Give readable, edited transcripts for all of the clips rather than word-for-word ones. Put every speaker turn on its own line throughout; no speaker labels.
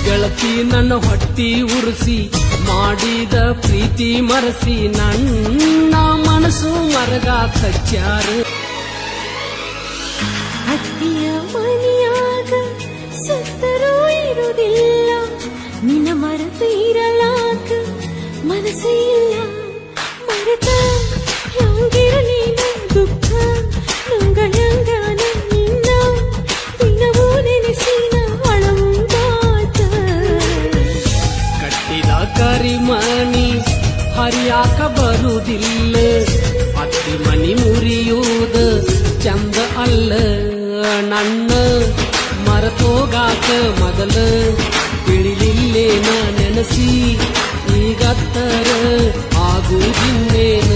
ಗೆಳತಿ ನನ್ನ ಹೊಟ್ಟಿ ಉರಿಸಿ ಮಾಡಿದ ಪ್ರೀತಿ ಮರೆಸಿ ನನ್ನ ಮನಸ್ಸು ಮರಗ ಕಚ್ಚಾರ.
ಅತ್ತಿಯ ಮನೆಯಾಗ ಸತ್ತರೂ ಇರುವುದಿಲ್ಲ, ನಿನ್ನ ಮರೆತು ಇರಲಾಕ ಮನಸ್ಸೇ ಇಲ್ಲ. ಮರೆತ ಹೆಂಗಿರಲಿ ದುಃಖ ನಂಗಳಂಗ ನಿನ್ನ ದಿನವೂ ನೆನೆಸಿನ ಅಳವುಂದಾತ.
ಕಟ್ಟಿದ ಕರಿಮನಿ ಹರಿಯಾಕ ಬರುವುದಿಲ್ಲ, ಅತ್ತಿ ಮನಿ ಮುರಿಯುವುದ ಚಂದ ಅಲ್ಲ. ನನ್ನ ಮರೆತೋಗಾಕ ಮೊದಲ ತಿಳಿಲಿಲ್ಲೇನ ನೆನಸಿ ಈಗತ್ತರ ಆಗುವುದಿನ್ನೇನ.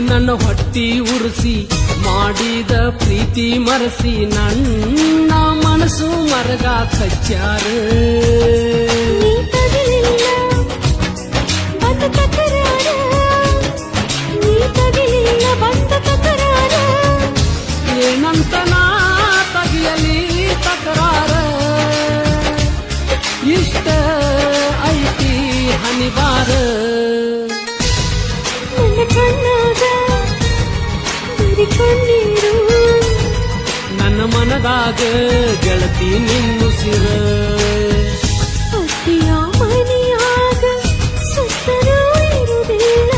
ನನ್ನ ಹೊಟ್ಟಿ ಉರಿಸಿ ಮಾಡಿದ ಪ್ರೀತಿ ಮರೆಸಿ ನನ್ನ ಮನಸ್ಸು ಮರಗ ಕಚ್ಚಾರ. ಏನಂತ ನಾ ತಗಿಯಲಿ ತಕರಾರ, ಇಷ್ಟ ಐತಿ ಹನಿಬಾರ. ನನ್ನ ಮನದಾಗ ಗೆಳತಿ ನಿನ್ನುಸಿರ.
ಅತ್ತಿಯ ಮನೆಯಾಗ ಸತ್ತರೂ ಇರುವುದಿಲ್ಲ,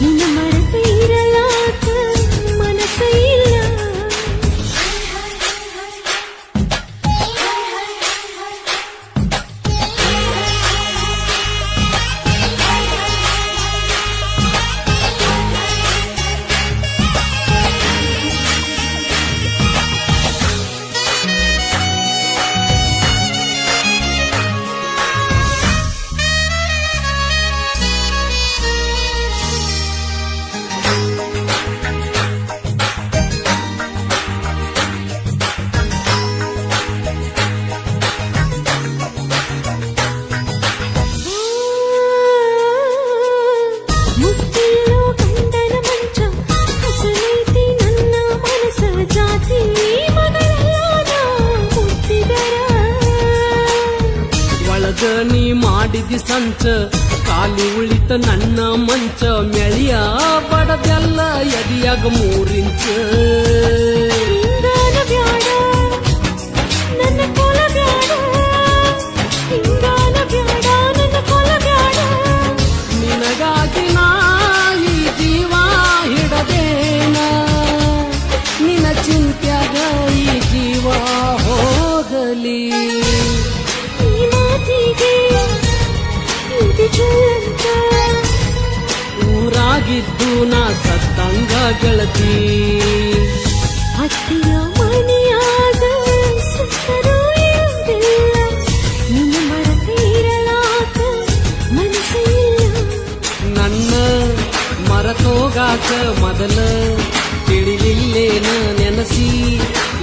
ನಿನ್ನ ಮರೆತು ಇರಲಾಕ ಮನಸ್ಸೇ ಇಲ್ಲ.
ನೀ ಮಾಡಿದಿ ಸಂಚ ಕಾಲಿ ಉಳಿತ ನನ್ನ ಮಂಚ. ಮೆಳಿಯ ಬಡದೆಲ್ಲ ಎದಿಯಾಗ 3 ಇಂಚ. ನಿನಗಾಗಿ ನಾ ಈ ಜೀವ ಹಿಡದೇನ, ನಿನ್ನ ಚಿಂತ್ಯಾಗ ಈ ಜೀವ ಹೋಗಲಿ. ಊರಾಗಿದ್ದು ನಾ ಸತ್ತಂಗ ಗೆಳತಿ.
ಅತ್ತಿಯ ಮನೆಯಾಗ ಸತ್ತರೂ ಇರುವುದಿಲ್ಲ, ನಿನ್ನ ಮರೆತು ಇರಲಾಕ ಮನಸ್ಸೇ ಇಲ್ಲ.
ನನ್ನ ಮರೆತೋಗಾಕ ಮೊದಲ ತಿಳಿಲಿಲ್ಲೇನ ನೆನಸಿ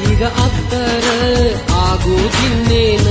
ಈಗ ಅತ್ತರ ಆಗುವುದಿನ್ನೇನ.